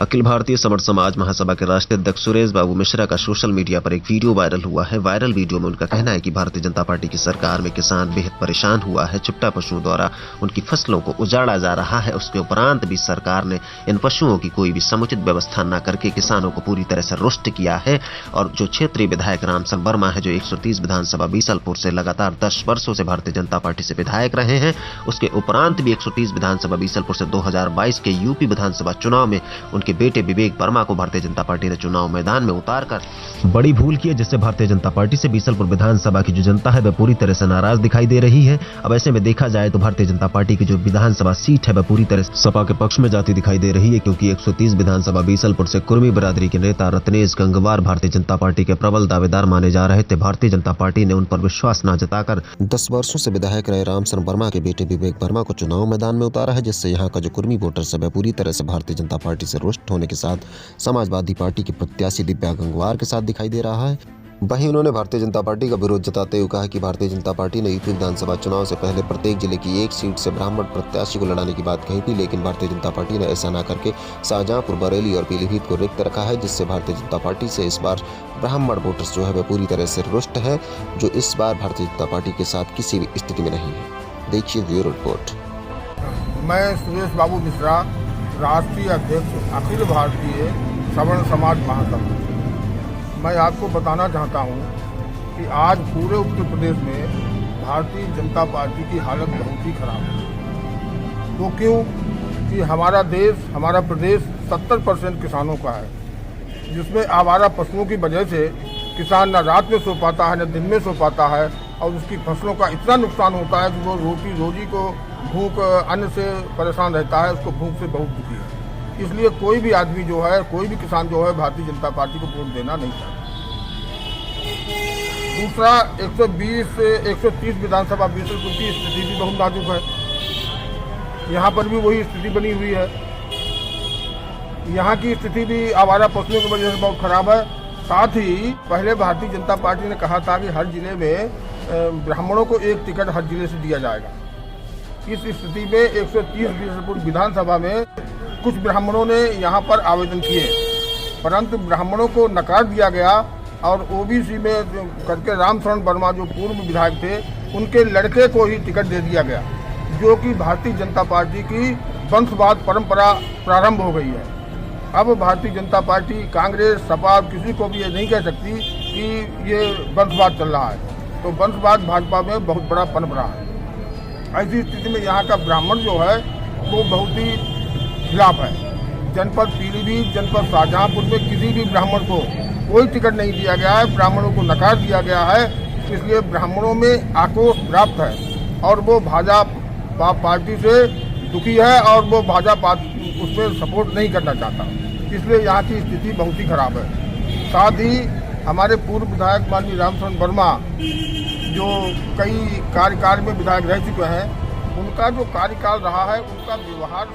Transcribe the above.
अखिल भारतीय समर्थ समाज महासभा के राष्ट्रीय अध्यक्ष सुरेश बाबू मिश्रा का सोशल मीडिया पर एक वीडियो वायरल हुआ है। वायरल वीडियो में उनका कहना है कि भारतीय जनता पार्टी की सरकार में किसान बेहद परेशान हुआ है। चुट्टा पशुओं द्वारा उनकी फसलों को उजाड़ा जा रहा है। उसके उपरांत भी सरकार ने इन पशुओं की कोई भी समुचित व्यवस्था न करके किसानों को पूरी तरह से रुष्ट किया है। और जो क्षेत्रीय विधायक रामचंद्र वर्मा है, जो 130 विधानसभा बीसलपुर से लगातार 10 वर्षों से भारतीय जनता पार्टी से विधायक रहे हैं, उसके उपरांत भी 130 विधानसभा बीसलपुर से 2022 के यूपी विधानसभा चुनाव में उनके बेटे विवेक वर्मा को भारतीय जनता पार्टी ने चुनाव मैदान में उतारकर बड़ी भूल की है, जिससे भारतीय जनता पार्टी से बीसलपुर विधानसभा की जो जनता है वह पूरी तरह से नाराज दिखाई दे रही है। अब ऐसे में देखा जाए तो भारतीय जनता पार्टी की जो विधानसभा सीट है वह पूरी तरह सपा के पक्ष में जाती दिखाई दे रही है, क्योंकि 130 विधानसभा बीसलपुर से कुर्मी बिरादरी के नेता रत्नेश गंगवार भारतीय जनता पार्टी के प्रबल दावेदार माने जा रहे थे। भारतीय जनता पार्टी ने उन पर विश्वास न जताकर 10 वर्षों से विधायक रहे रामचंद्र वर्मा के बेटे विवेक वर्मा को चुनाव मैदान में उतारा है, जिससे यहाँ का जो कुर्मी वोटर्स है वह पूरी तरह से भारतीय जनता पार्टी से रुष्ट होने के साथ समाजवादी पार्टी के प्रत्याशी दिव्या गंगवार के साथ दिखाई दे रहा है। वहीं उन्होंने भारतीय जनता पार्टी का विरोध जताते हुए कहा कि भारतीय जनता पार्टी ने यूपी विधानसभा चुनाव से पहले प्रत्येक जिले की एक सीट से ब्राह्मण प्रत्याशी को लड़ाने की बात कही थी, लेकिन भारतीय जनता पार्टी ने ऐसा न करके शाहजहांपुर, बरेली और पीलीभीत को रिक्त रखा है, जिससे भारतीय जनता पार्टी से इस बार ब्राह्मण वोटर्स जो है वह पूरी तरह से रुष्ट है, जो इस बार भारतीय जनता पार्टी के साथ किसी भी स्थिति में नहीं है। देखिए ब्यूरो रिपोर्ट। मैं सुरेश बाबू मिश्रा, राष्ट्रीय अध्यक्ष अखिल भारतीय सवर्ण समाज महासभा। मैं आपको बताना चाहता हूं कि आज पूरे उत्तर प्रदेश में भारतीय जनता पार्टी की हालत बहुत ही खराब है। तो क्यों कि हमारा देश, हमारा प्रदेश 70% किसानों का है, जिसमें आवारा पशुओं की वजह से किसान न रात में सो पाता है न दिन में सो पाता है, और उसकी फसलों का इतना नुकसान होता है कि वो रोजी को भूख अन्न से परेशान रहता है, उसको भूख से बहुत दुखी है। इसलिए कोई भी आदमी जो है, कोई भी किसान जो है भारतीय जनता पार्टी को वोट देना नहीं चाहता। दूसरा, 130 विधानसभा बीसलपुर की स्थिति भी बहुत नाजुक है। यहाँ पर भी वही स्थिति बनी हुई है। यहाँ की स्थिति भी आवारा पशुओं की वजह से बहुत खराब है। साथ ही पहले भारतीय जनता पार्टी ने कहा था कि हर जिले में ब्राह्मणों को एक टिकट हर जिले से दिया जाएगा। इस स्थिति में 130 बीसलपुर विधानसभा में कुछ ब्राह्मणों ने यहाँ पर आवेदन किए, परंतु ब्राह्मणों को नकार दिया गया और ओबीसी में करके रामचंद्र वर्मा जो पूर्व विधायक थे, उनके लड़के को ही टिकट दे दिया गया, जो कि भारतीय जनता पार्टी की वंशवाद परंपरा प्रारंभ हो गई है। अब भारतीय जनता पार्टी, कांग्रेस, सपा किसी को भी ये नहीं कह सकती कि ये वंशवाद चल रहा है। तो वंशवाद भाजपा में बहुत बड़ा पनप रहा है। ऐसी स्थिति में यहाँ का ब्राह्मण जो है वो बहुत ही खिलाफ है। जनपद पीलीभीत, जनपद शाहजहांपुर में किसी भी ब्राह्मण को कोई टिकट नहीं दिया गया है, ब्राह्मणों को नकार दिया गया है। इसलिए ब्राह्मणों में आक्रोश व्याप्त है और वो भाजपा पार्टी से दुखी है और वो भाजपा उस पर सपोर्ट नहीं करना चाहता। इसलिए यहाँ की स्थिति बहुत ही खराब है। साथ ही हमारे पूर्व विधायक माननीय रामचंद्र वर्मा, जो कई कार्यकाल में विधायक रह चुके हैं, उनका जो कार्यकाल रहा है, उनका व्यवहार